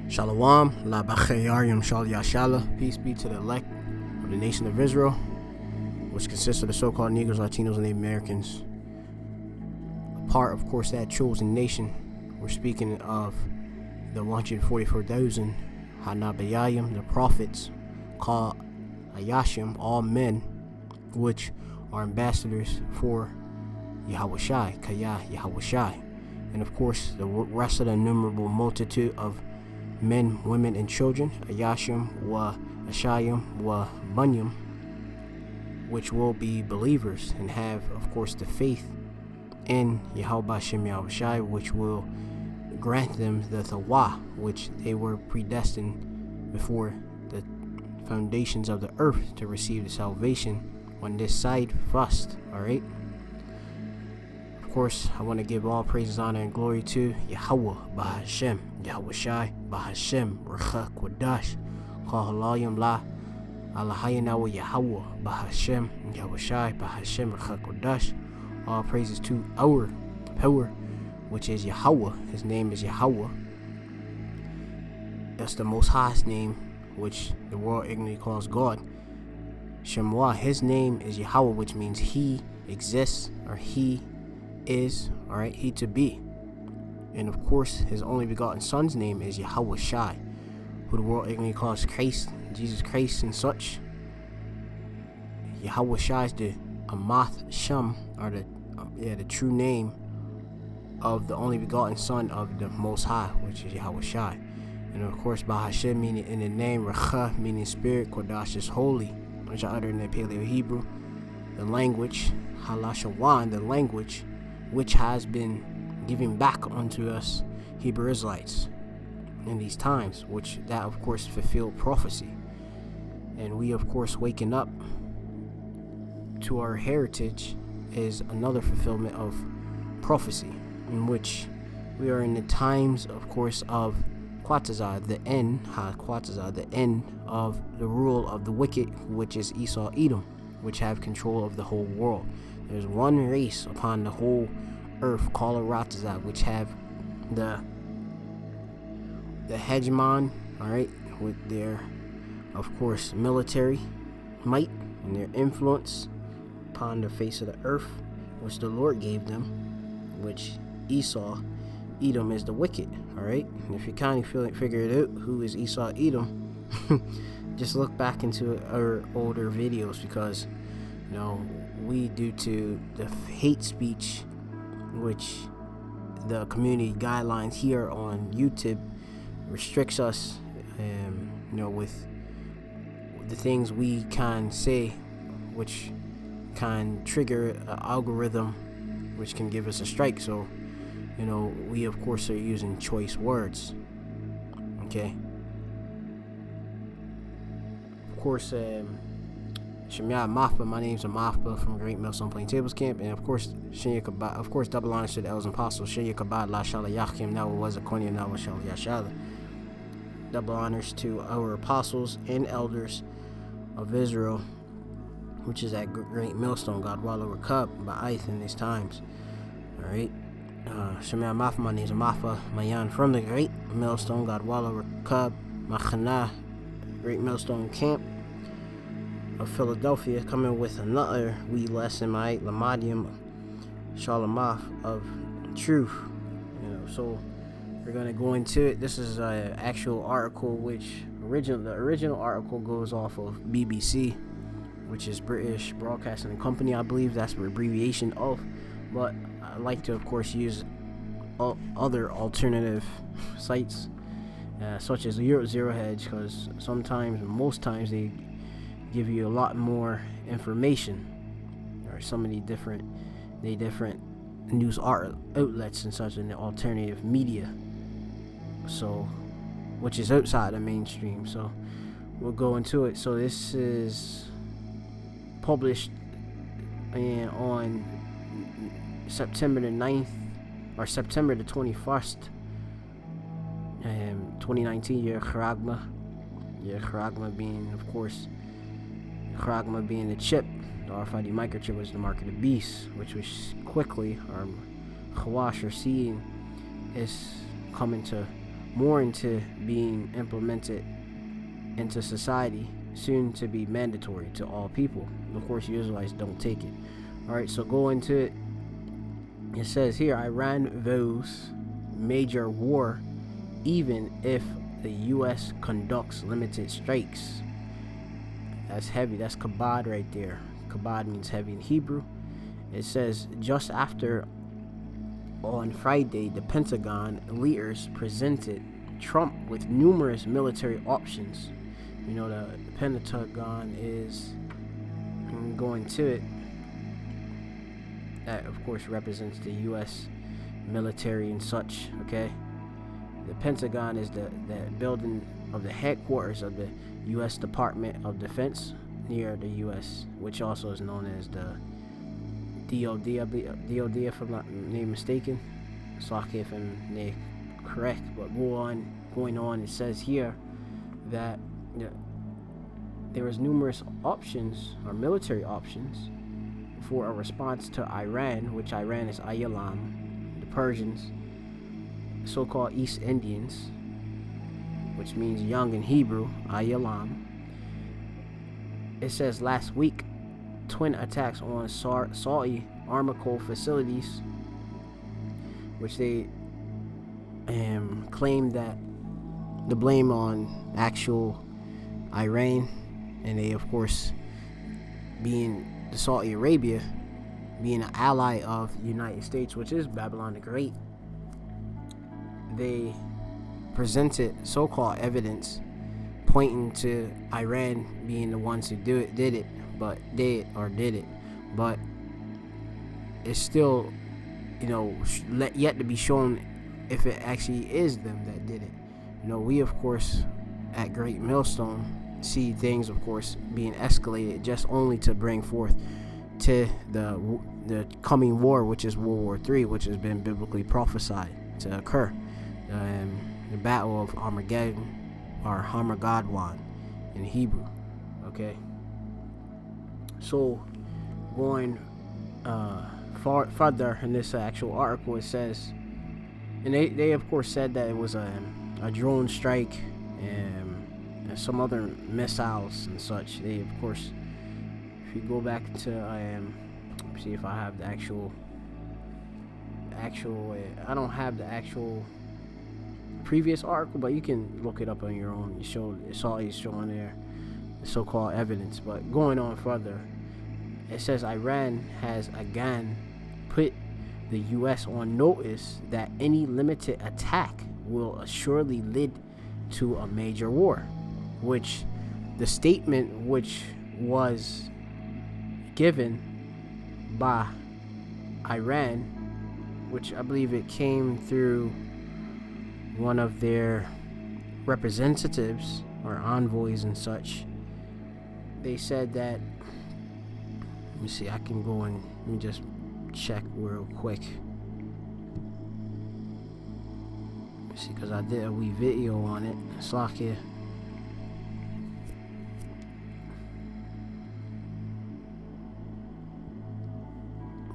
Shalom, La Bachayarium Shal Yashala. Peace be to the elect of the nation of Israel, which consists of the so-called Negroes, Latinos, and Native Americans. A part, of course, that chosen nation. We're speaking of the 144,000 Hanabayayim, the prophets, called Ayashim, all men, which are ambassadors for Yahawashi, Kaya Yahawashi. And of course, the rest of the innumerable multitude of men, women, and children, Ayashim wa Ashayim wa Bunyam, which will be believers and have, of course, the faith in Yahweh Shem Yahawashi, which will grant them the Tawah, which they were predestined before the foundations of the earth to receive the salvation on this side first. Alright? Of course, I want to give all praises, honor, and glory to Yahweh Bahashem, Yahawashi Bahashem, Rechak Wadash, Kahalayim La, Allahayanawa Yahweh Bahashem, Yahawashi Bahashem, Rechak Wadash. All praises to our power, which is Yahweh. His name is Yahweh. That's the Most High's name, which the world ignorantly calls God. Shemwa, his name is Yahweh, which means he exists, or he is, alright, he to be. And of course, his only begotten son's name is Yahweh Shai, who the world ignorantly calls Christ, Jesus Christ, and such. Yahweh Shai is the Amath Shem, or the true name of the only begotten son of the Most High, which is Yahweh Shai. And of course, Bahashem, meaning in the name, Recha, meaning spirit, Kodash is holy, which are uttered in the Paleo Hebrew. The language, Halashawan, the language which has been given back unto us Hebrew Israelites in these times, which that of course fulfilled prophecy. And we of course waking up to our heritage is another fulfillment of prophecy, in which we are in the times, of course, of Quatazah, the end, the end of the rule of the wicked, which is Esau, Edom, which have control of the whole world. There's one race upon the whole earth called Ratazah, which have the hegemon, alright, with their, of course, military might and their influence upon the face of the earth, which the Lord gave them, which Esau, Edom is the wicked, alright? And if you kind of figure it out, who is Esau, Edom, just look back into our older videos, because, you know, we, due to the hate speech, which the community guidelines here on YouTube restricts us, you know, with the things we can say, which can trigger an algorithm, which can give us a strike. So, you know, we of course are using choice words. Okay. Of course, Shemya Mafba, my name's Mafba from Great Millstone Plaintables Camp, and of course, Shenya Kabad, of course, double honors to the elders and apostles. Shenya Kabad, La Shala Yachim, now it was a Konya, now it Shala Yashala. Double honors to our apostles and elders of Israel, which is at Great Millstone, God Walla Rakab, Ba'aith in these times. Alright. Shemya Mafba, my name's Mafba Mayan from the Great Millstone, God Walla Rakab, Machana, Great Millstone Camp of Philadelphia, coming with another wee lesson, my Lamadium Shalamaf of truth. You know, so we're gonna go into it. This is an actual article, which the original article goes off of BBC, which is British Broadcasting Company, I believe that's the abbreviation of. But I like to, of course, use other alternative sites, such as Zero Hedge, because most times they give you a lot more information, or so many different news outlets and such in the alternative media, so which is outside the mainstream. So we'll go into it. So this is published on September the 9th, or September the 21st, 2019, year Charagma. Charagma being, of course, Charagma being the chip, the RFID microchip was the mark of the beast, which was quickly, or Chawash, or seeing, is coming to more into being implemented into society, soon to be mandatory to all people. Of course, you Israelites don't take it. All right, so go into it. It says here, Iran vows major war even if the U.S. conducts limited strikes. That's heavy. That's kabad right there. Kabad means heavy in Hebrew. It says, just after on Friday, the Pentagon leaders presented Trump with numerous military options. You know, the Pentagon is, going to it, that of course represents the U.S. military and such, okay? The Pentagon is the building of the headquarters of the U.S. Department of Defense near the U.S., which also is known as the DOD, DOD if I'm not mistaken. Sorry if I'm not correct, but going on, it says here that there was numerous options or military options for a response to Iran, which Iran is Ayalam, the Persians, so-called East Indians, which means young in Hebrew, Ayalam. It says last week, twin attacks on Saudi Aramco facilities, which they claimed that the blame on actual Iran, and they of course being the Saudi Arabia being an ally of the United States, which is Babylon the Great. They presented so-called evidence pointing to Iran being the ones who did it, but it's still, yet to be shown if it actually is them that did it. We of course at Great Millstone see things of course being escalated just only to bring forth to the coming war, which is World War III, which has been biblically prophesied to occur. The Battle of Armageddon, or Armageddon in Hebrew. Okay. So going further in this actual article, it says, and they of course said that it was a drone strike and some other missiles and such. They of course, if you go back to see if I have the actual I don't have the actual previous article, but you can look it up on your own. It's always showing there the so-called evidence. But going on further, it says Iran has again put the U.S. on notice that any limited attack will assuredly lead to a major war, which the statement which was given by Iran, which I believe it came through one of their representatives or envoys and such. They said that, let me see, I can go and let me just check real quick. Let me see, because I did a wee video on it. It's like here.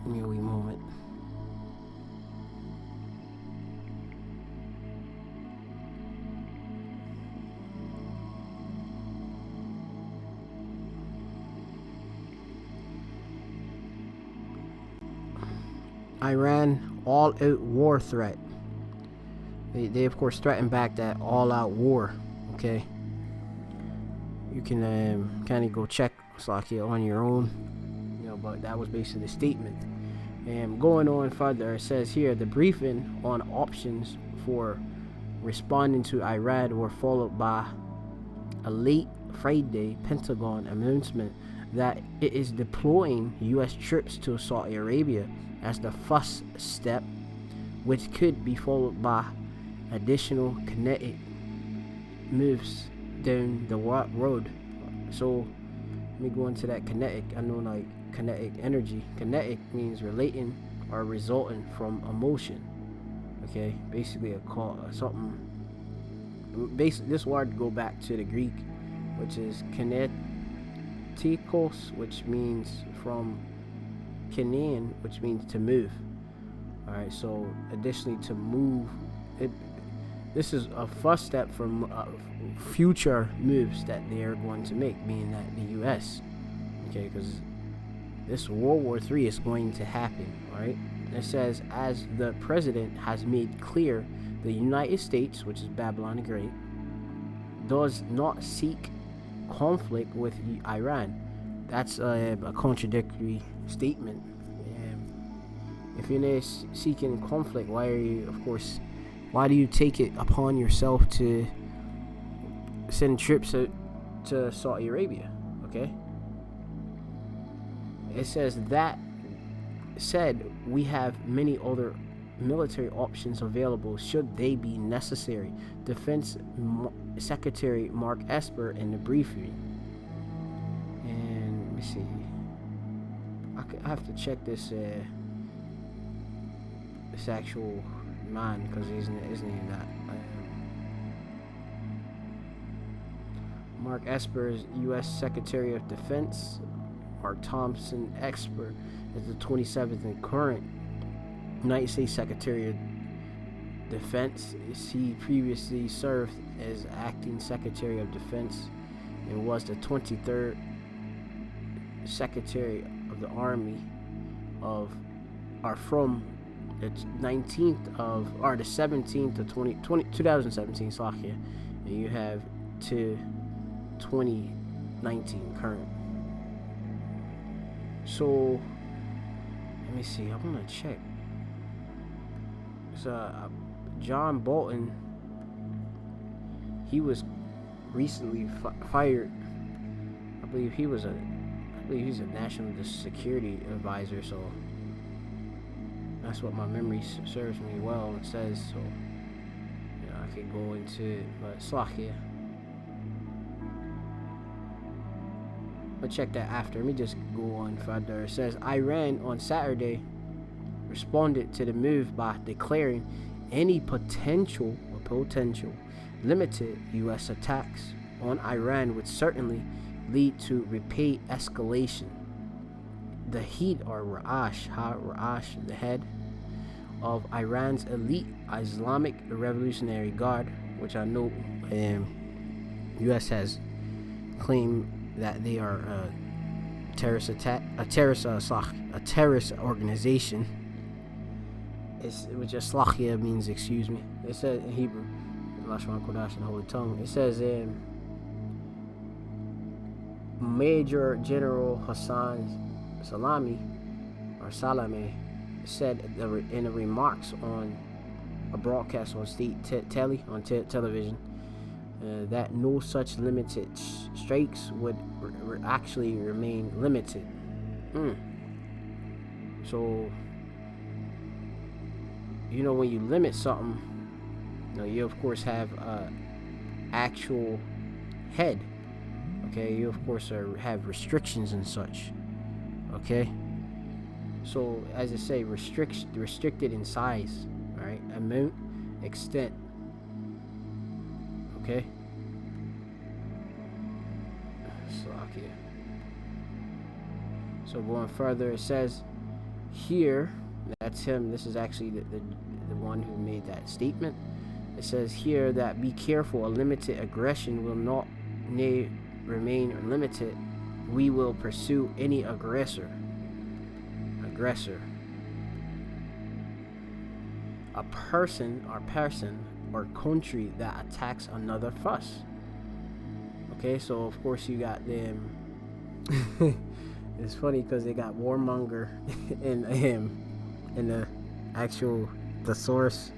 Give me a wee moment. Iran all-out war threat. They of course threatened back that all-out war. Okay, you can kind of go check Slakia on your own, but that was basically the statement. And going on further, it says here the briefing on options for responding to Iran were followed by a late Friday Pentagon announcement that it is deploying U.S. troops to Saudi Arabia as the first step, which could be followed by additional kinetic moves down the road. So let me go into that kinetic. I know like kinetic energy. Kinetic means relating or resulting from a motion. Okay, basically something. Basically, this word go back to the Greek, which is kinetikos, which means from kinein, which means to move. All right, so additionally to move, this is a first step from future moves that they are going to make, being that the U.S. Okay, because this World War III is going to happen, right? It says, as the president has made clear, the United States, which is Babylon the Great, does not seek conflict with Iran. That's a contradictory statement. If you're not seeking conflict, why do you take it upon yourself to send trips to Saudi Arabia? Okay. It says, that said, we have many other military options available should they be necessary. Defense Secretary Mark Esper in the briefing. And let me see. I have to check this actual man, because isn't even that. Mark Esper is U.S. Secretary of Defense. Mark Thompson Esper is the 27th and current United States Secretary of Defense. He previously served as acting Secretary of Defense and was the 23rd Secretary of the Army from the 19th or the 17th of 2017 Slovakia, and you have to 2019 current. So let me see, I want to check. So John Bolton, he was recently fired. I believe he's a national security advisor, so that's what my memory serves me well and says. So I could go into it, but Slovakia, I'll check that after. Let me just go on further. It says Iran on Saturday responded to the move by declaring any potential limited U.S. attacks on Iran would certainly lead to repeat escalation. The heat, or Ra'ash, the head of Iran's elite Islamic Revolutionary Guard, which I know U.S. has claimed that they are a terrorist organization. Which is Slovakia means excuse me. It says in Hebrew, Lashon Kodash and Holy Tongue. It says Major General Hassan Salame said in the remarks on a broadcast on state television that no such limited strikes would actually remain limited. So when you limit something, you of course have actual head. Okay, you of course have restrictions and such. Okay, so as I say, restricted in size, right? Amount, extent. Okay. Slovakia. So going further, it says here, that's him. This is actually the one who made that statement. It says here that be careful, a limited aggression will not remain unlimited. We will pursue any aggressor. A person or country that attacks another first. Okay, so of course you got them. It's funny because they got warmonger in him in the actual thesaurus,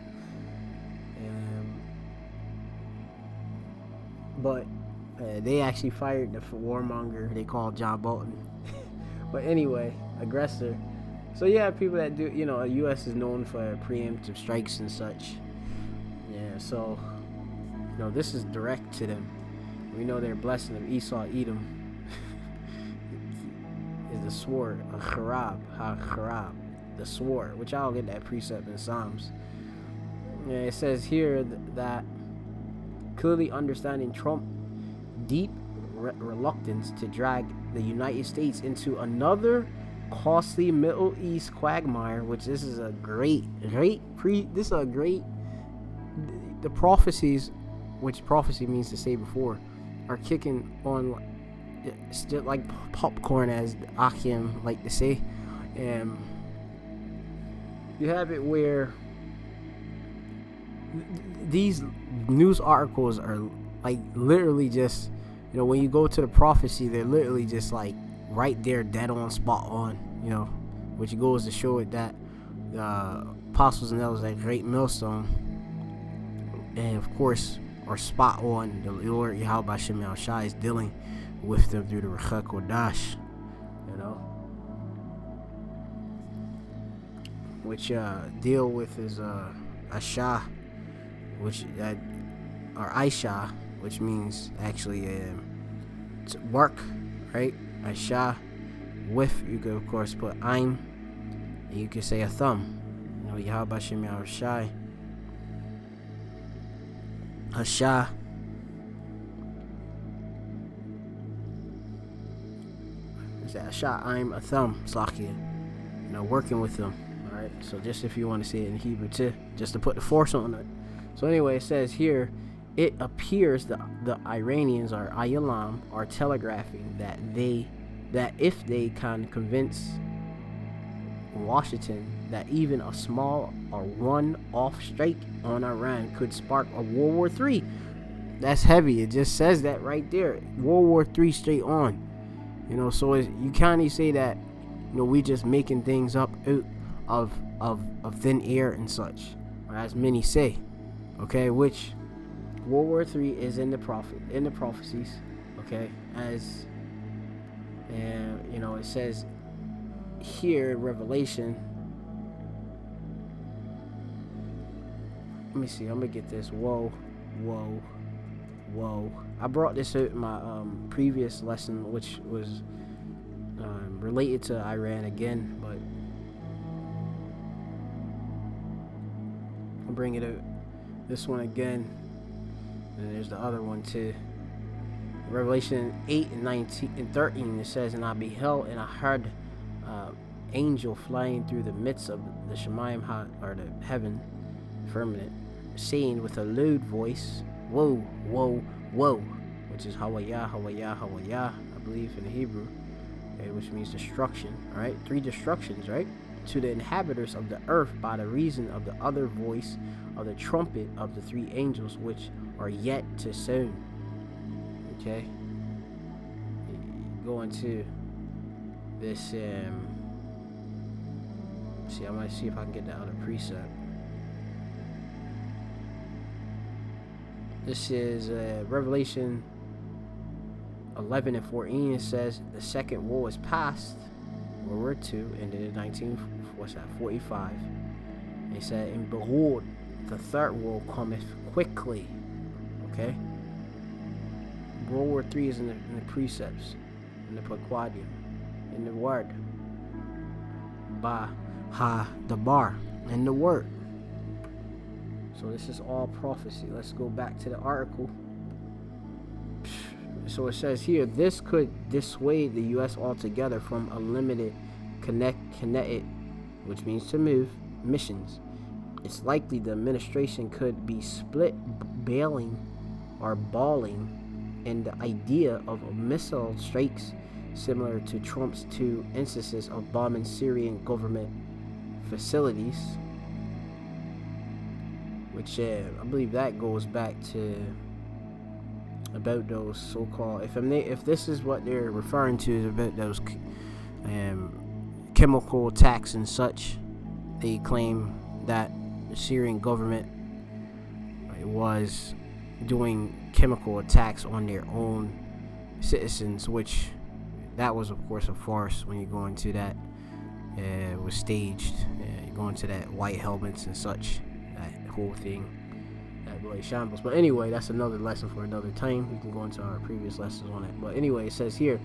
but they actually fired the warmonger they called John Bolton. But anyway, aggressor. So yeah, people that do, the U.S. is known for preemptive strikes and such. Yeah, so this is direct to them. We know their blessing of Esau, Edom, is the sword, ha-charab, the sword, which I'll get that precept in Psalms. Yeah, it says here that clearly understanding Trump's deep reluctance to drag the United States into another costly Middle East quagmire, which this is a great the prophecies, which prophecy means to say before, are kicking on still like popcorn, as Achim like to say. And you have it where these news articles are like literally just, when you go to the prophecy, they're literally just like right there, dead on, spot on, which goes to show it that the apostles and elders at Great Millstone, and of course, are spot on. The Lord Yahweh Shem Shai is dealing with them through the Ruach Kodash, which deal with is Asha, which or Aisha, which means actually to work, right? Asha, with, you could of course put Aim, and you could say a thumb. Yahweh Shem Shai, Asha. Asha, I'm a thumb, Slakia. Working with them. Alright, so just if you want to say it in Hebrew too, just to put the force on it. So anyway, it says here, it appears the Iranians or Ayalam are telegraphing that if they can convince Washington that even a small or one-off strike on Iran could spark a World War III. That's heavy. It just says that right there. World War III straight on. So you can't say that, we just making things up out of thin air and such, or as many say. Okay, which World War III is in the prophecies. Okay, as it says here in Revelation. Let me see. I'm gonna get this. Whoa. I brought this out in my previous lesson, which was related to Iran again, but I'll bring it out. This one again, and there's the other one too. Revelation 8:19 and 13. It says, "And I beheld, and I heard angel flying through the midst of the Shemayim, or the heaven firmament, saying with a loud voice, Woe, woe, woe," which is Hawaya, Hawaya, Hawaya, I believe in the Hebrew, okay, which means destruction. All right, 3 destructions, right? "To the inhabitants of the earth by the reason of the other voice of the trumpet of the 3 angels which are yet to sound." Okay, going to this. See, I might see if I can get that other precept. This is Revelation 11 and 14. It says the second war is past, World War II, ended in 1945. And it said, "And behold, the third war cometh quickly." Okay, World War III is in the precepts, in the Pequadium, in the word, Ba Ha Dabar, in the word. So this is all prophecy. Let's go back to the article. So it says here, this could dissuade the U.S. altogether from unlimited kinetic, which means to move, missions. It's likely the administration could be split, balling in the idea of missile strikes, similar to Trump's 2 instances of bombing Syrian government facilities. Which I believe that goes back to about those so-called, if this is what they're referring to, is about those chemical attacks and such. They claim that the Syrian government was doing chemical attacks on their own citizens, which that was of course a farce. When you go into that, it was staged. You go into that white helmets and such, whole thing, that really shambles. But anyway, that's another lesson for another time. We can go into our previous lessons on it. But anyway, it says here,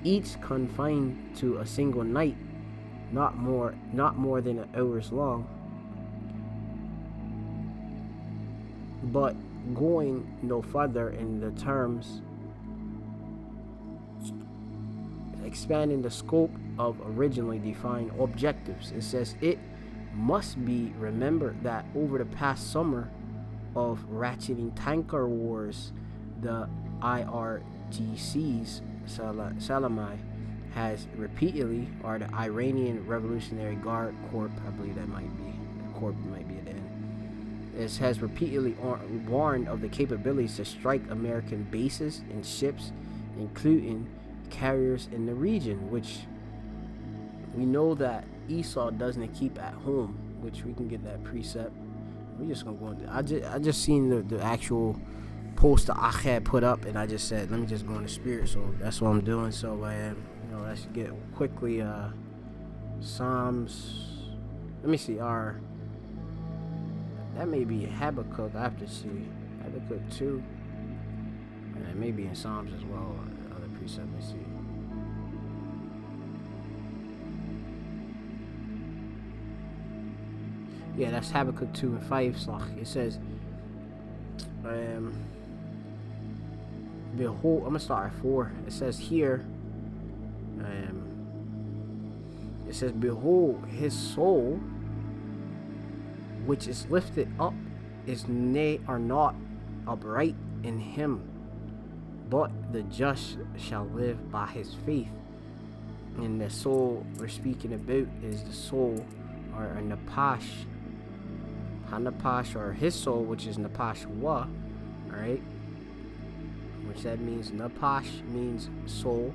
each confined to a single night, not more than an hours long, but going no further in the terms, expanding the scope of originally defined objectives. It says it must be remembered that over the past summer, of ratcheting tanker wars, the IRGC's Salami has repeatedly, or the Iranian Revolutionary Guard Corps, I believe that might be, the Corps might be at the end, has repeatedly warned of the capabilities to strike American bases and ships, including carriers in the region, which we know that Esau doesn't keep at home, which we can get that precept. We're just gonna go into, I just seen the actual post that I had put up, and I just said, let me just go in the spirit, so that's what I'm doing. So let's get quickly Psalms. Let me see, that may be Habakkuk. I have to see Habakkuk 2, and it may be in Psalms as well. Other precept. Let me see. Yeah, that's Habakkuk 2 and 5. It says, behold, I'm gonna start at 4. It says here, it says, behold, his soul, which is lifted up, are not upright in him, but the just shall live by his faith. And the soul we're speaking about is the soul, or Napash, Hanapash, or his soul, which is Napash Wa, alright? Which that means Napash means soul,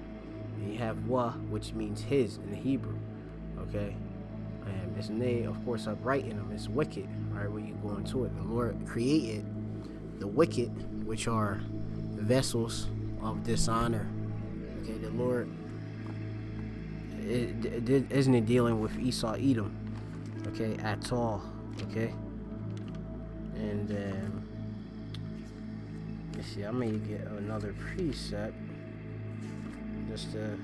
and you have Wa, which means his in the Hebrew, okay? And it's nay, of course, upright in him, it's wicked, right? When you go into it, the Lord created the wicked, which are vessels of dishonor, okay? The Lord isn't dealing with Esau, Edom, okay, at all, okay? And let's see, I may get another precept just to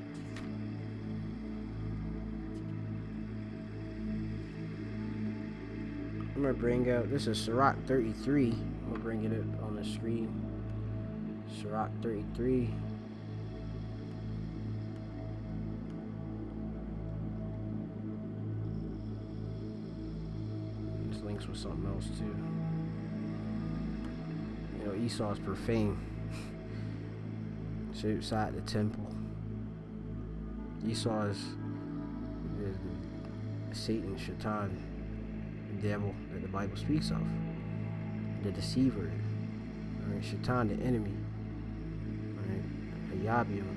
I'm gonna bring out, this is Sirach 33. I'm gonna bring it up on the screen. Sirach 33. This links with something else too. You know, Esau is profane. So outside the temple. Esau is Satan, Shaitan, the devil that the Bible speaks of, the deceiver, right? Shaitan, the enemy, right? Ayabium,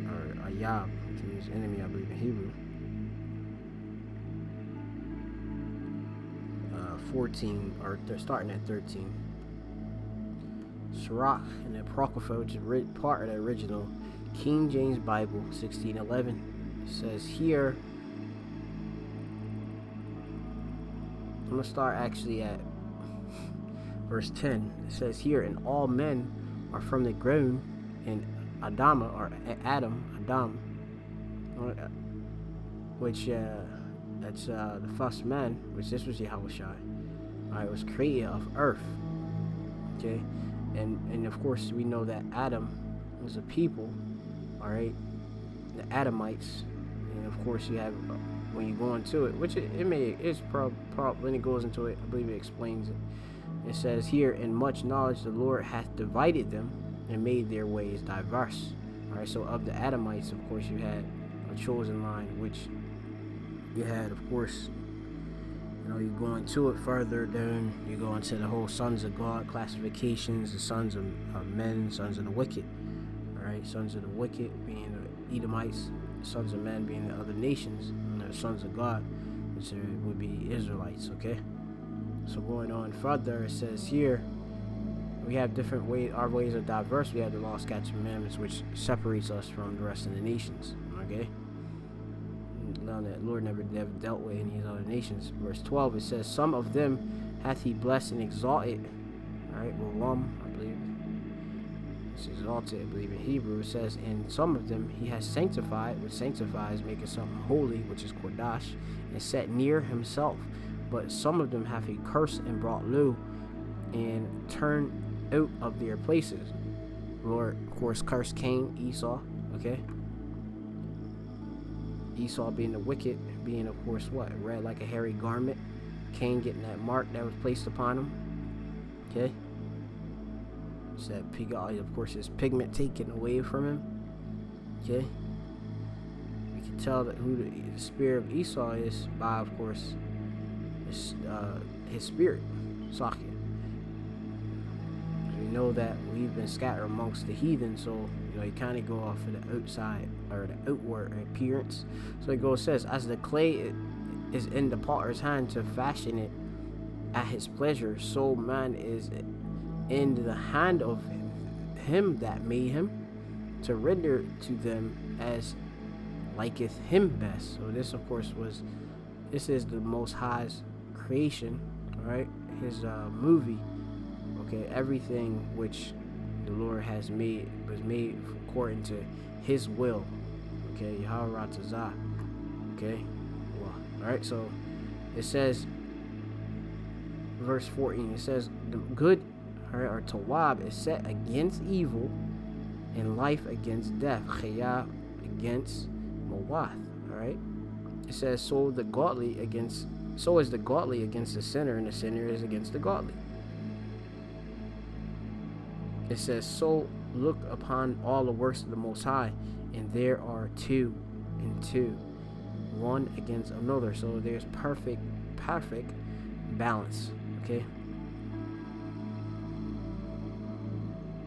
or Ayab, which means enemy, I believe in Hebrew. 14, or they're starting at 13. Sirach and the Apocrypha, which is part of the original King James Bible, 1611. It says here, I'm going to start actually at verse 10. It says here, and all men are from the ground, and Adama, or Adam, which that's the first man, which this was Yahushua, alright, was created of earth, okay? And of course we know that Adam was a people, alright, the Adamites, and of course you have, when you go into it, which it's when it goes into it, I believe it explains it. It says here, in much knowledge the Lord hath divided them and made their ways diverse. Alright, so of the Adamites, of course, you had a chosen line, which you had, of course, you know, you go into it further down, you go into the whole sons of God classifications, the sons of men, sons of the wicked. Alright, sons of the wicked being the Edomites, sons of men being the other nations, and the sons of God, which would be Israelites, okay? So going on further, it says here, we have different ways, our ways are diverse. We have the law, statutes, commandments, which separates us from the rest of the nations, okay? Now that Lord never dealt with any of these other nations. Verse 12, it says, some of them hath he blessed and exalted, alright, I believe. It's exalted, I believe in Hebrew. It says, and some of them he has sanctified, which sanctifies, making something holy, which is Kodash, and set near himself. But some of them hath he cursed and brought low, and turned out of their places. Lord, of course, cursed Cain, Esau, okay? Esau being the wicked, being, of course, what? Red like a hairy garment. Cain getting that mark that was placed upon him. Okay. Said of course his pigment taken away from him. Okay. We can tell that who the spirit of Esau is by, of course, his spirit, Sakya. We know that we've been scattered amongst the heathen, so you kind of go off of the outside or the outward appearance. So it says, as the clay is in the potter's hand to fashion it at his pleasure, so man is in the hand of him that made him, to render to them as liketh him best. So this, of course, this is the Most High's creation, all right? His movie, okay? Everything which the Lord has made was made according to His will, okay? Yahweh Ratazah, okay? Well, all right. So it says, verse 14. It says the good, all right, or Tawab is set against evil, and life against death. Khayah against Mawath. All right. It says so is the godly against the sinner, and the sinner is against the godly. It says, so look upon all the works of the Most High, and there are two and two, one against another. So there's perfect balance. Okay.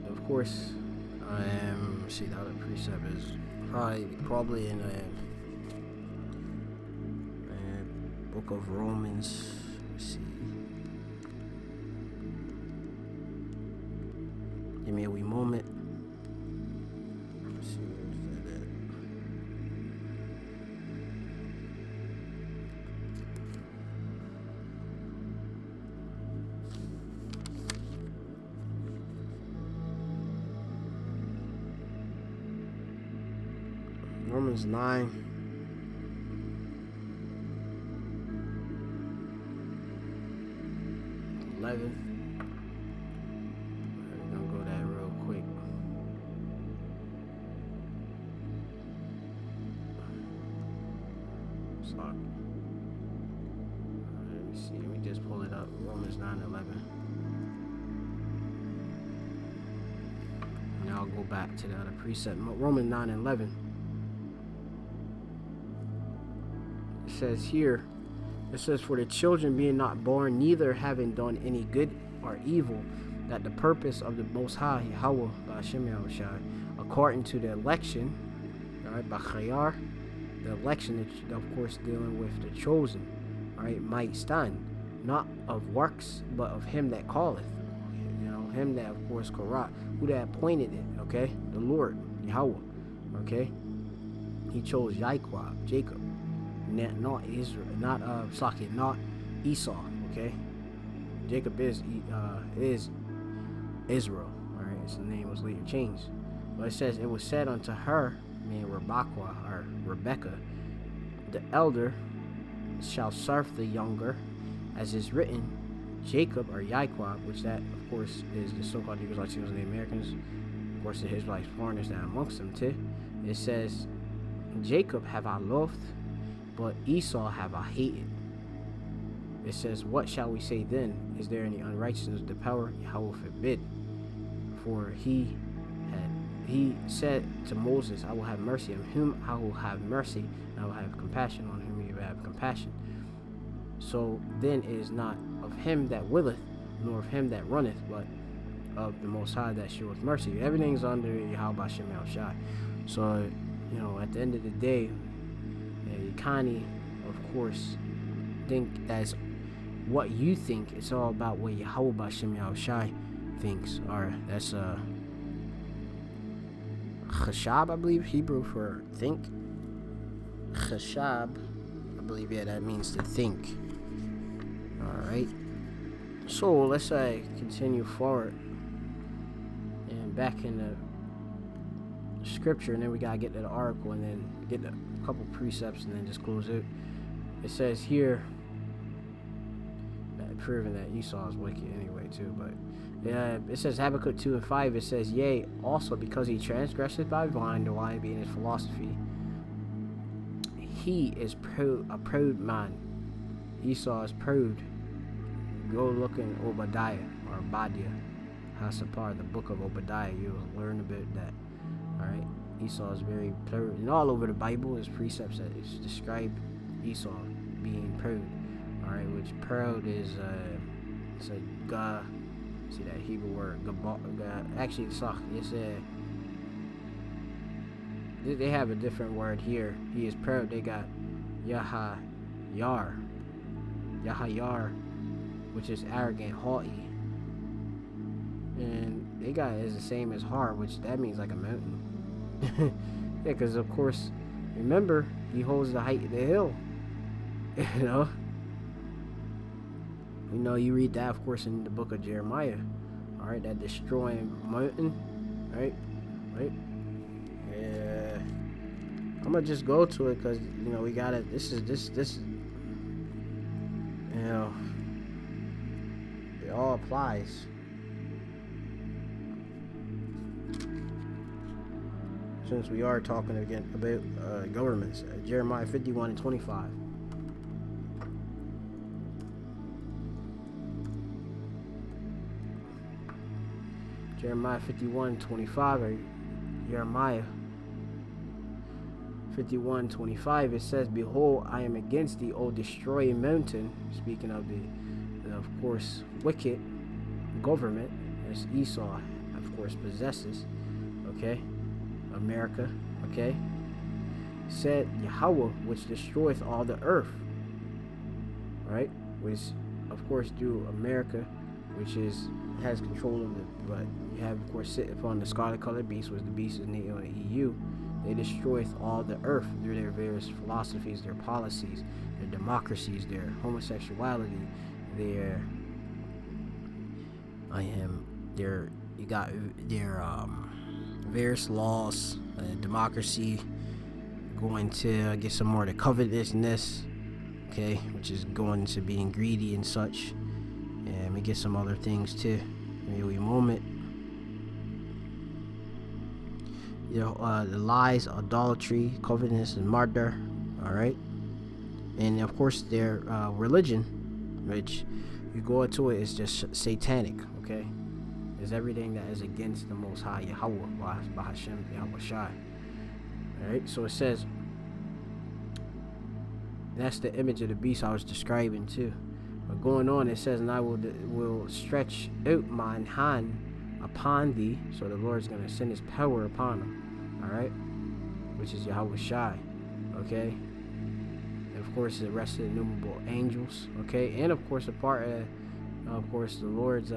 Of course, see, the other precept is probably in the book of Romans. Let's see. Give me a wee moment. Let's see, where's that at? Romans 9. We're gonna go that real quick. Sorry. Let me see. Let me just pull it up. Romans 9:11. Now I'll go back to the other precept. Romans 9:11. It says here. It says, for the children being not born, neither having done any good or evil, that the purpose of the Most High, Yahweh, according to the election, all right, Bachayar, the election, of course, dealing with the chosen, all right, might stand, not of works, but of him that calleth, him that, of course, Korah, who that appointed it, okay, the Lord, Yahweh, okay, he chose Jacob. Not Israel, not Esau. Okay, Jacob is Israel. All right, his name was later changed. But it says it was said unto her, meaning Rebecca, the elder shall serve the younger, as is written, Jacob or Yaquab, which that of course is the so-called Hebrews, Latinos, and the Americans. Of course, the Israelites, foreigners that amongst them too. It says, Jacob have I loved, but Esau have I hated. It says, what shall we say then? Is there any unrighteousness of the power? Yahweh forbid. For he said to Moses, I will have mercy on whom I will have mercy, and I will have compassion on whom you will have compassion. So then it is not of him that willeth, nor of him that runneth, but of the Most High that sheweth mercy. Everything's under Yahweh Shem El Shai. So, at the end of the day, you kind of course, think as what you think. It's all about what Yahweh Shem El Shai thinks. Or that's Chashab, I believe, Hebrew for think. Chashab, I believe, yeah, that means to think. Alright. So let's continue forward and back in the scripture, and then we gotta get to the article and then get a couple precepts and then just close it. It says here that proving that Esau is wicked anyway too, but it says Habakkuk 2:5. It says, yea, also because he transgresseth by blind, the wine being his philosophy, he is a proud man. Esau is proud. Go look in Obadiah, or Obadiah, Hasapar, the book of Obadiah. You'll learn about that. Alright? Esau is very proud. And all over the Bible is precepts that is describe Esau being proud. Alright, which proud is it's a God. See that Hebrew word God. Actually it's a they have a different word here. He is proud. They got Yahayar, which is arrogant, haughty. And they got it as the same as Har, which that means like a mountain. Yeah, because of course, remember, he holds the height of the hill. You know? You know, you read that, of course, in the book of Jeremiah. Alright, that destroying mountain. Right? Yeah. I'm gonna just go to it because, you know, we gotta, this, you know, it all applies. Since we are talking again about governments, Jeremiah 51:25. Jeremiah 51:25, or Jeremiah 51:25, it says, "Behold, I am against thee, O destroying mountain." Speaking of the of course, wicked government as Esau, of course, possesses. Okay, America. Okay, said Yahweh, which destroyeth all the earth. Right, which, of course, through America, which has control of it, but you have, of course, sit upon the scarlet colored beast, which the beast is named on the EU. They destroyeth all the earth through their various philosophies, their policies, their democracies, their homosexuality, their various laws, democracy, going to get some more of the covetousness, okay, which is going to being greedy and such, and we get some other things too. Maybe a moment. You know, the lies, idolatry, covetousness, and murder. All right, and of course their religion, which you go into it, is just satanic. Okay, is everything that is against the Most High Yahweh, Bahashem Yahweh Shai. All right, so it says that's the image of the beast I was describing too. But going on, it says, "And I will stretch out mine hand upon thee." So the Lord's going to send his power upon him. Alright, which is Yahweh Shai. Okay, and of course the rest of the innumerable angels. Okay, and of course a part of course the Lord's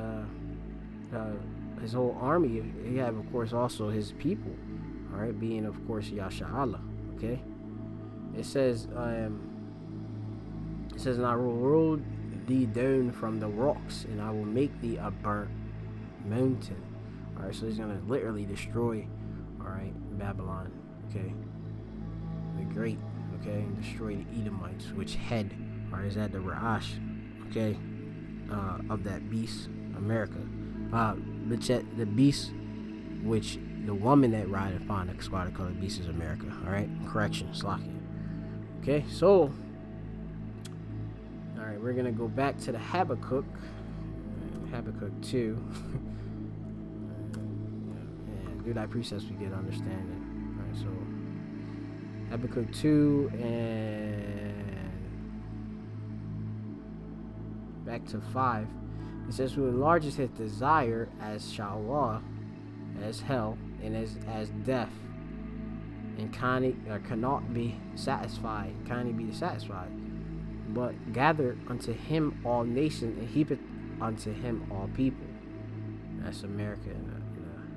his whole army. He have, of course, also his people. Alright, being, of course, Yasha'Allah. Okay, it says "And I will roll thee down from the rocks, and I will make thee a burnt mountain." Alright, so he's gonna literally destroy, alright, Babylon, okay, the great, okay, and destroy the Edomites, which head, or is at the Ra'ash, okay, of that beast, America, the beast, which the woman that ride upon the scarlet colored beast is America. Alright, correction, Slakia. Okay, so alright, we're gonna go back to the Habakkuk 2. Through thy precepts we get understanding. Alright, so Habakkuk 2 and back to 5. It says, "Who enlarges his desire as Shawah, as hell, and as death, and cannot be satisfied, but gather unto him all nations, and heapeth unto him all people." That's America in a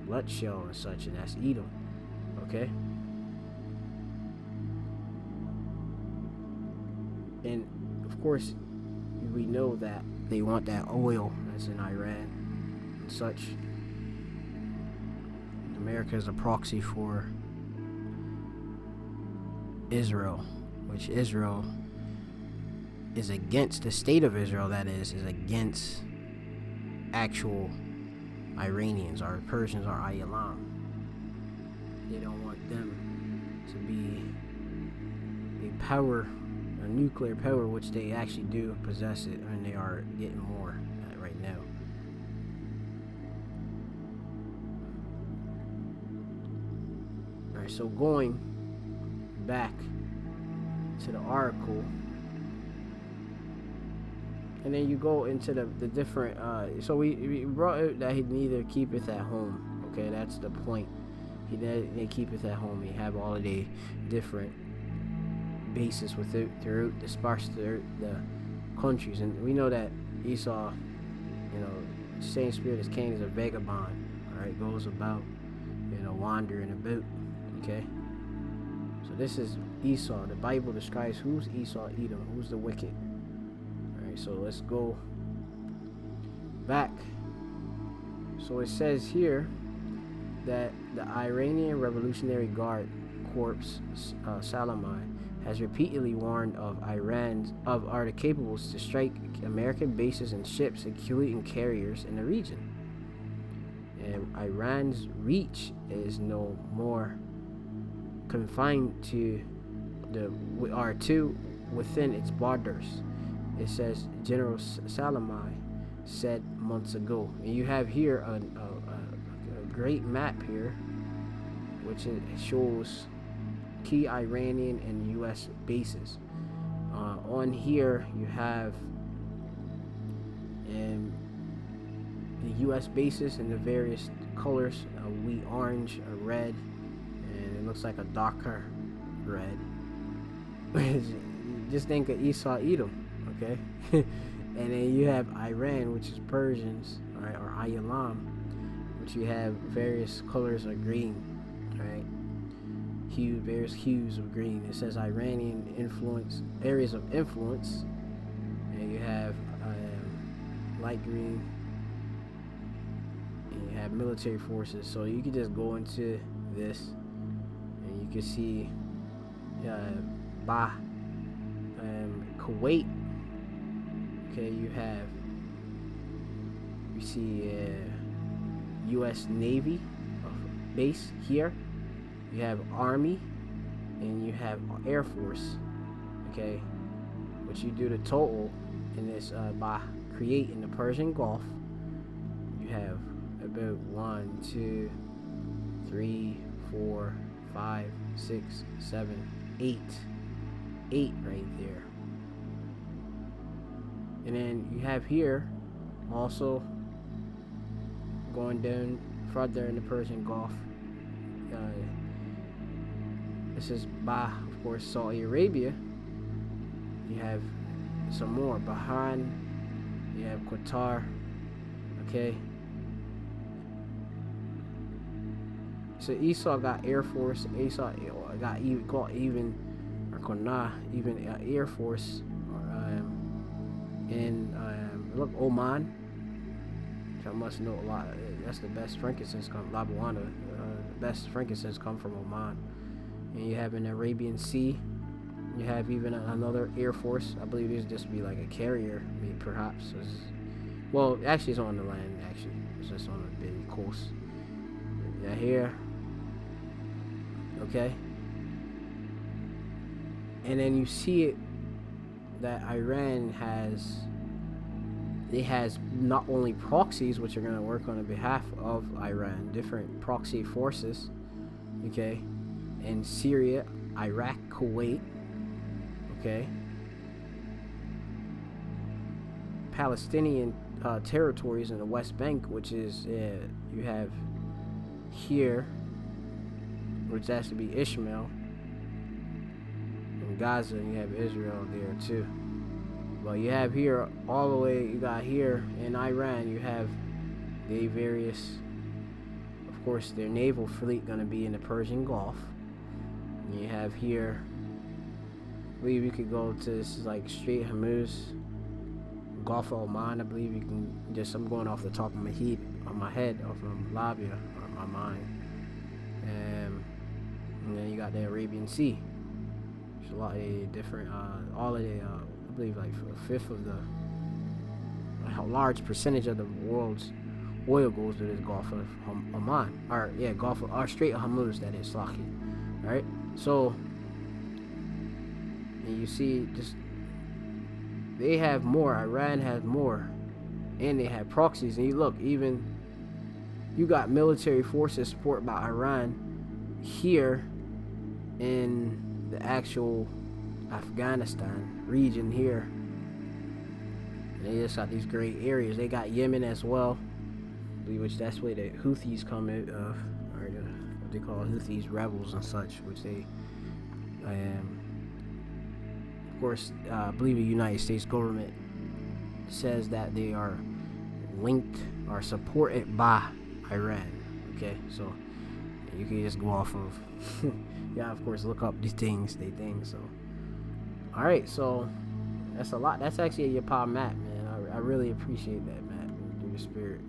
nutshell and such, and that's Edom. Okay, and of course we know that they want that oil that's in Iran and such. America is a proxy for Israel, which Israel is against. The state of Israel, that is against actual Iranians or Persians or Ayalam. They don't want them to be a power, a nuclear power, which they actually do possess it, and they are getting more right now. Alright, so going back to the article, and then you go into the different, so we brought out that he neither keepeth at home. Okay, that's the point. They keepeth at home. He have all of the different bases throughout dispersed throughout the countries, and we know that Esau, same spirit as Cain, is a vagabond. All right, goes about, wandering about. Okay, so this is Esau. The Bible describes who's Esau, Edom, who's the wicked. All right, so let's go back. So it says here that the Iranian Revolutionary Guard Corps, Salami, has repeatedly warned of the capables to strike American bases and ships, including carriers in the region. And Iran's reach is no more confined to within its borders. It says General Salami said months ago. And you have here a great map here, which shows key Iranian and U.S. bases. On here you have the U.S. bases in the various colors: a wheat orange, a red, and it looks like a darker red. Just think of Esau, Edom, okay? And then you have Iran, which is Persians, right, or Ayalam, which you have various colors of green, right? Various hues of green. It says Iranian areas of influence, and you have light green, and you have military forces. So you can just go into this, and you can see Kuwait. Okay, you see U.S. Navy base here. You have Army, and you have Air Force. Okay, which you do the total in this by creating the Persian Gulf. You have about 1, 2, 3, 4, 5, 6, 7, 8 right there. And then you have here also going down further in the Persian Gulf. This is by, of course, Saudi Arabia. You have some more, Bahrain. You have Qatar. Okay. So Esau got Air Force. Esau got even Air Force. In look, Oman, which I must know a lot. That's the best frankincense come. Labuana, the best frankincense come from Oman. And you have an Arabian Sea. You have even another Air Force. I believe this just be like a carrier, maybe perhaps. Well, actually, it's on the land. Actually, it's just on a big coast. Yeah, here. Okay. And then you see it that Iran has not only proxies, which are going to work on behalf of Iran, different proxy forces, okay, in Syria, Iraq, Kuwait, okay, Palestinian territories in the West Bank, which is you have here, which has to be Ishmael, in Gaza, and you have Israel there too. But you have here all the way, you got here in Iran, you have the various, of course, their naval fleet going to be in the Persian Gulf. And you have here, I believe you could go to, this is like Strait Hormuz, Gulf of Oman. I believe you can just, I'm going off the top of my head, or from Labia, or my mind. And then you got the Arabian Sea. There's a lot of different, all of the, I believe like a fifth of a large percentage of the world's oil goes to this Gulf of Oman, or yeah, Gulf of, or Strait of Hormuz, that is, Slaki. All right, so and you see just they have more. Iran has more, and they have proxies. And you look, even you got military forces supported by Iran here in the actual Afghanistan region here. They just got these great areas. They got Yemen as well, which that's where the Houthis come out of, or what they call Houthis, rebels and such, which they, of course, I believe the United States government says that they are linked or supported by Iran. Okay, so you can just go off of, yeah, of course, look up these things, So, all right, so that's a lot. That's actually your pop Matt, man. I really appreciate that, Matt, through the spirit.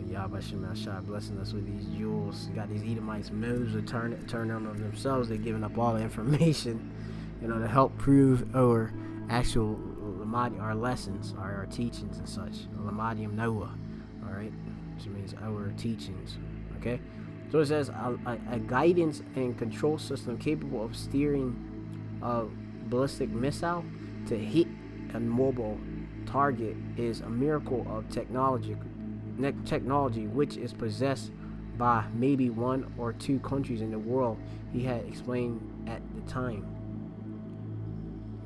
Yahweh Shem Shai blessing us with these jewels. You got these Edomites' moves to turn on themselves. They're giving up all the information, to help prove our actual our lessons, our teachings and such. Lamadium Noah, all right, which means our teachings. Okay, so it says a guidance and control system capable of steering a ballistic missile to hit a mobile target is a miracle of technology which is possessed by maybe one or two countries in the world, he had explained at the time.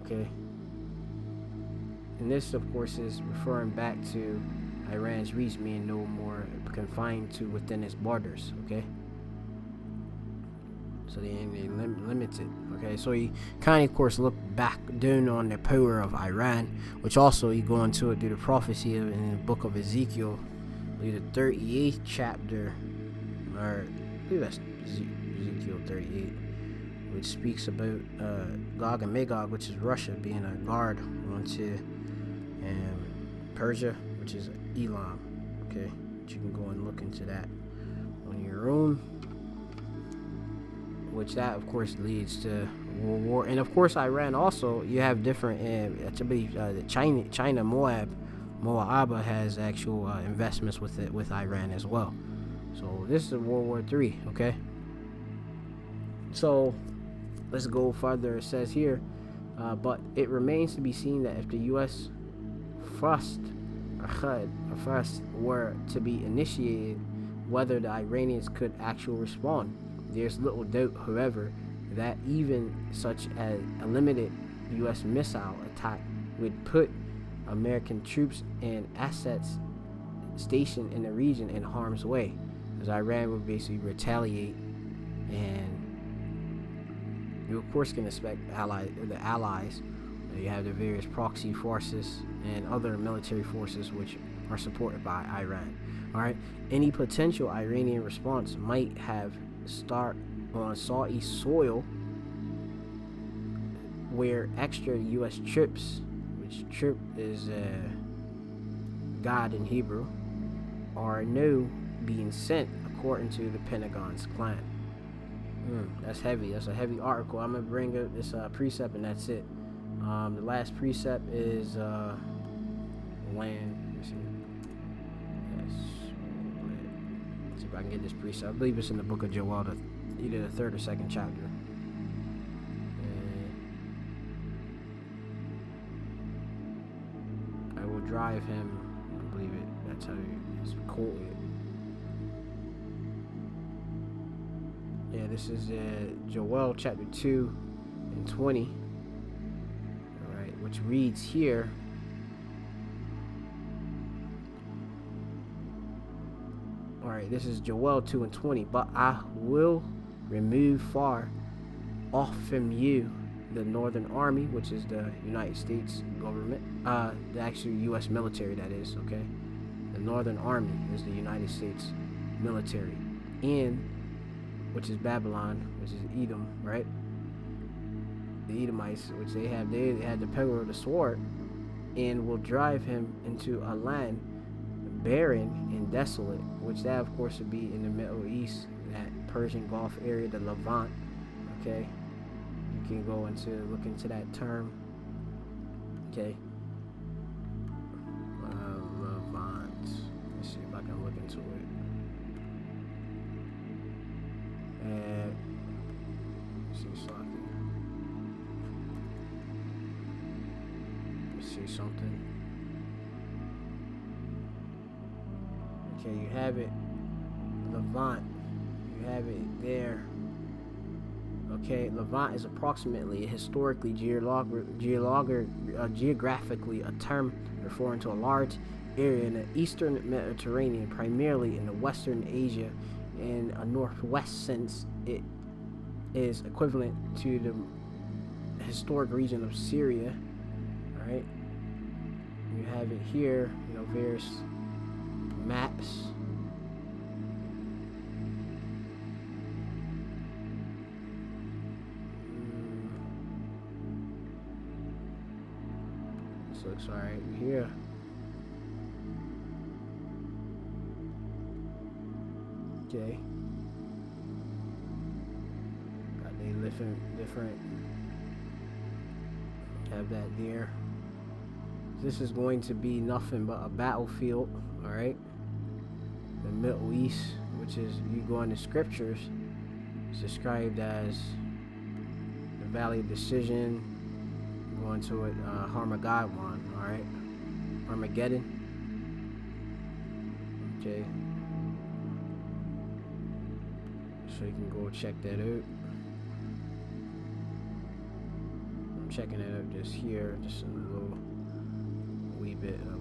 Okay, and this of course is referring back to Iran's reach being no more confined to within its borders. Okay, so they limited. Okay, so he kind of course looked back down on the power of Iran, which also he go into it through the prophecy in the book of Ezekiel, the 38th chapter, or I believe that's Ezekiel 38, which speaks about Gog and Magog, which is Russia, being a guard onto Persia, which is Elam. Okay, but you can go and look into that on your own, which that of course leads to World War. And of course Iran also, you have different China Moab has actual investments with Iran as well. So this is World War III. Okay, so let's go further. It says here, but it remains to be seen that if the U.S. thrust were to be initiated, whether the Iranians could actually respond. There's little doubt, however, that even such as a limited U.S. missile attack would put American troops and assets stationed in the region in harm's way, as Iran would basically retaliate, and you of course can expect the allies. You have the various proxy forces and other military forces which are supported by Iran. All right, any potential Iranian response might have start on Saudi soil, where extra U.S. troops, which troop is God in Hebrew, are now being sent, according to the Pentagon's plan. That's heavy. That's a heavy article. I'm gonna bring up this precept, and that's it. The last precept is land. Let's see. Yes. Let's see if I can get this precept. I believe it's in the book of Joel, either the 3rd or 2nd chapter. I will drive him. I believe it. That's how it's quoted. Yeah, this is Joel chapter 2 and 20. Alright, which reads here. Alright, this is Joel 2 and 20. But I will remove far off from you the Northern Army, which is the United States government, the actual U.S. military, that is, okay? The Northern Army is the United States military, and which is Babylon, which is Edom, right? The Edomites, which they had the power of the sword, and will drive him into a land barren and desolate, which that of course would be in the Middle East, that Persian Gulf area, the Levant. Okay, you can go into look into that term. Okay, Levant. Let's see if I can look into it. See something. Okay, you have it, Levant. You have it there. Okay, Levant is approximately historically geographically a term referring to a large area in the eastern Mediterranean, primarily in the western Asia, in a northwest sense. It is equivalent to the historic region of Syria. All right, you have it here. You know, various maps. This looks all right here. Okay. Got they different. Have that there. This is going to be nothing but a battlefield, all right? The Middle East, which is, you go into scriptures, it's described as the Valley of Decision. Go into it, Armageddon, all right? Armageddon. Okay. So you can go check that out. I'm checking it out just here, just a little wee bit of,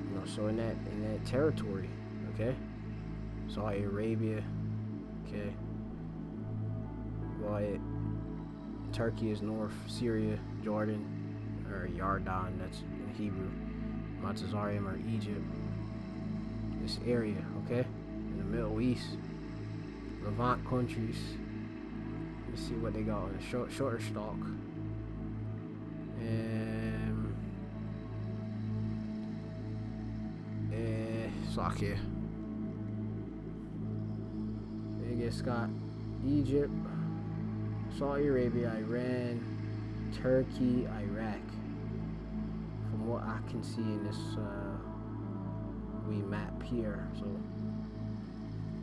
you know, so in that territory, okay? Saudi Arabia, okay. Well, Turkey is north, Syria, Jordan, or Yardan, that's in Hebrew, Matzarim, or Egypt. This area, okay? In the Middle East, Levant countries. Let's see what they got on the shorter stalk. Slovakia. They just got Egypt, Saudi Arabia, Iran, Turkey, Iraq. From what I can see in this map here. So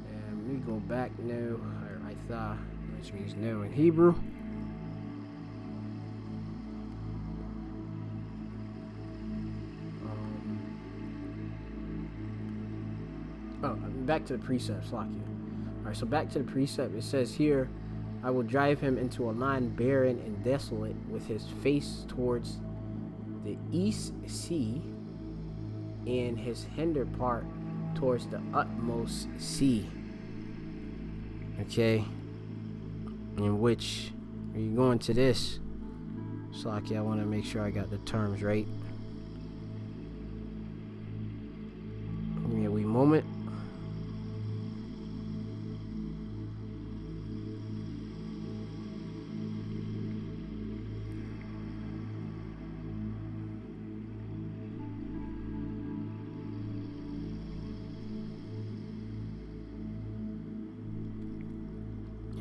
let me go back now, or Itha, which means no in Hebrew. Back to the precept, Slakia. Alright, so back to the precept. It says here, I will drive him into a land barren and desolate, with his face towards the east sea, and his hinder part towards the utmost sea. Okay, in which, are you going to this? Slakia, I want to make sure I got the terms right. Give me a wee moment.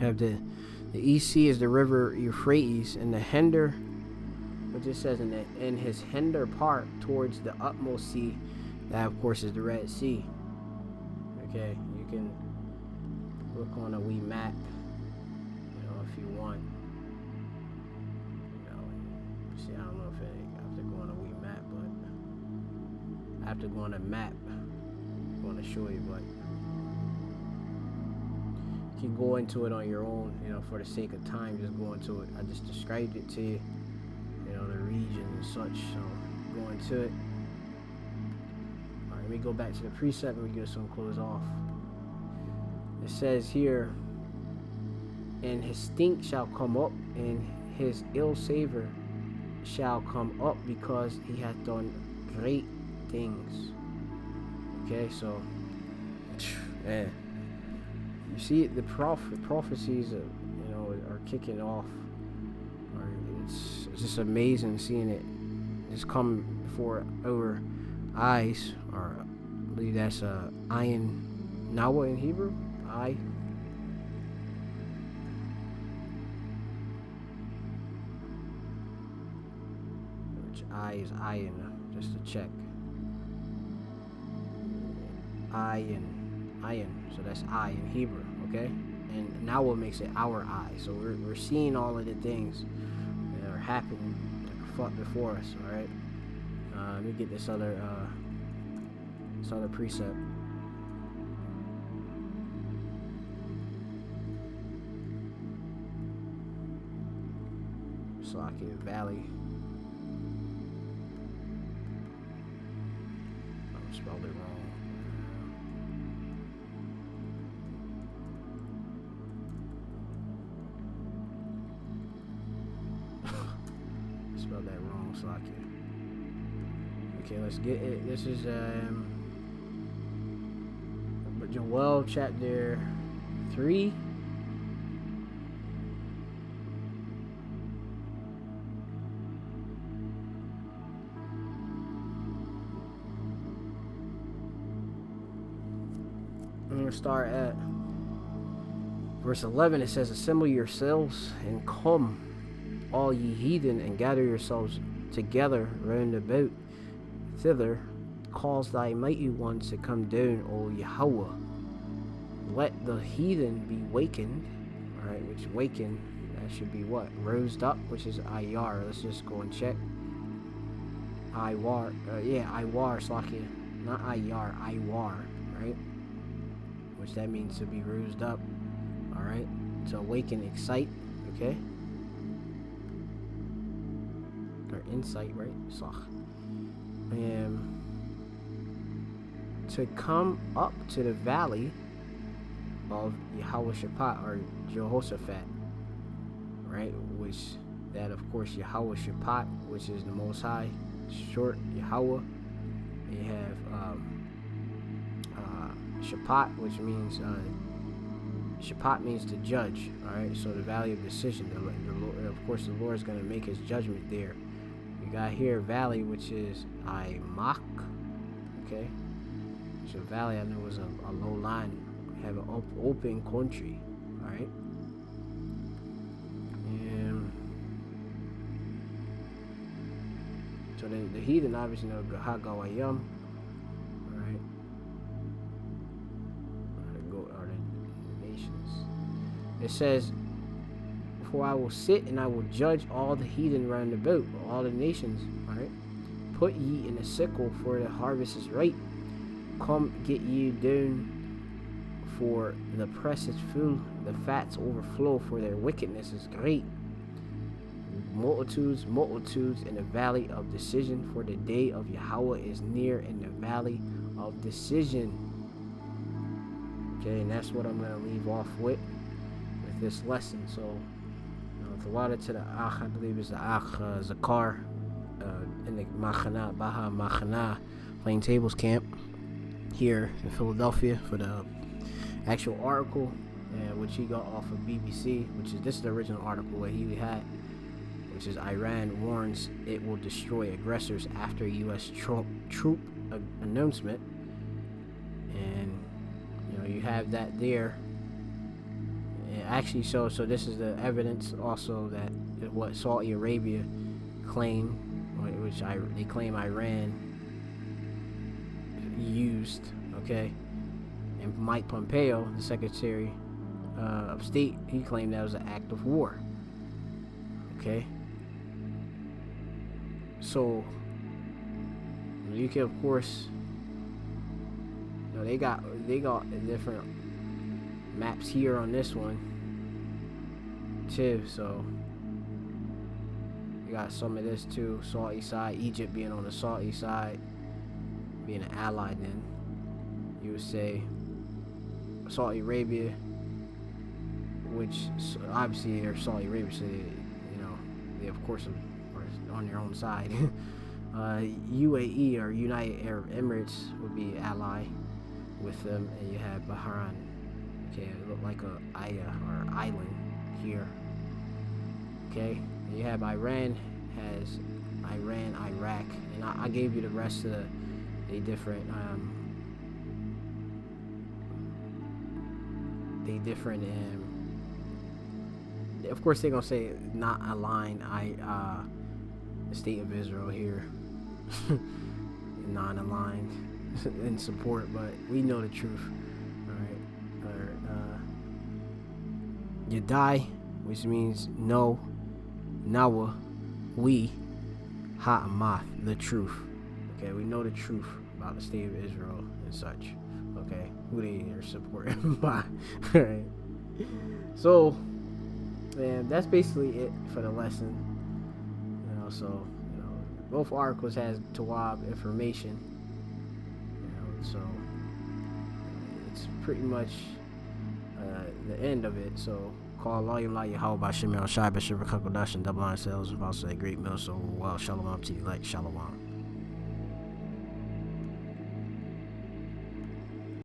Have the East Sea is the river Euphrates, and the hinder, which it says in his hinder part towards the utmost sea, that of course is the Red Sea. Okay, you can look on a wee map, you know, if you want. You know, see, I don't know if I have to go on a wee map, but I have to go on a map. I'm going to show you, but you can go into it on your own, you know, for the sake of time. Just go into it. I just described it to you, you know, the region and such. So go into it. All right, let me go back to the precept and we get some close off. It says here, and his stink shall come up, and his ill savor shall come up, because he hath done great things. Okay, so man, you see the prophecies, you know, are kicking off. It's just amazing seeing it just come before our eyes. Or I believe that's ayin nawa in Hebrew. I. Which I is ayin, just to check. Ayin, so that's I in Hebrew, okay? And now what makes it our eye? So we're seeing all of the things that are happening before us, all right? Let me get this other precept. Slovakia Valley. I spelled it wrong. Spelled that wrong, Slovakia. Okay, let's get it. This is Joel chapter 3. I'm going to start at verse 11. It says, assemble yourselves and come, all ye heathen, and gather yourselves together round about thither. Cause thy mighty ones to come down, O Yahweh. Let the heathen be wakened. Alright, which waken, that should be what? Rosed up, which is Ayar. Let's just go and check. Iwar. Iwar, Slakia. Not Ayar, Iwar, right? Which that means to be rosed up. Alright, to awaken, excite, okay? Or insight, right? Slach. To come up to the valley of Yehoshaphat, or Jehoshaphat, right? Which that, of course, Yehoshaphat, which is the Most High, short Yahweh. You have Shaphat, which means Shaphat means to judge. All right, so the valley of decision. The Lord, of course, the Lord is going to make His judgment there. You got here valley, which is Imak. Okay. So valley, I know, was a low line. We have an open country. All right. And so the heathen obviously know Hagawayam. All right. Are the nations. It says, for I will sit and I will judge all the heathen round about, all the nations. All right. Put ye in a sickle, for the harvest is ripe. Come, get you down, for the press is full, the fats overflow, for their wickedness is great. Multitudes, multitudes in the valley of decision, for the day of Yahweh is near in the valley of decision. Okay, and that's what I'm going to leave off with this lesson. So, the water to the Ach, I believe is the Ach Zakar, in the Machana, Baha Machana, Plain Tables camp here in Philadelphia for the actual article, which he got off of BBC, this is the original article that he had, which is Iran warns it will destroy aggressors after U.S. troop announcement. And you have that there. And actually, so this is the evidence also that what Saudi Arabia claimed, which they claim Iran used, okay? And Mike Pompeo, the Secretary of State, he claimed that was an act of war, okay? So you can, of course, they got different maps here on this one too. So you got some of this too, Saudi side, Egypt being on the Saudi side, being an ally. Then you would say Saudi Arabia, which obviously they're Saudi Arabia, so they of course are on their own side. UAE, or United Arab Emirates, would be ally with them, and you have Bahrain. Okay, it looked like a island here. Okay, and you have Iran, Iraq, and I gave you the rest of the different of course they're gonna say not aligned. The state of Israel here, non-aligned in support, but we know the truth. All right, Yadai, which means no, Nawa, we, Ha'amath, the truth. Okay, we know the truth about the state of Israel and such. Okay, who they are supported by. All right. So, man, that's basically it for the lesson. So both articles has Tawab information. So it's pretty much the end of it. So call Loyum La Yahweh Shemel Shai Bashir Kakodash and double line sales and also a great meal. So well, shalom to you, like shalom.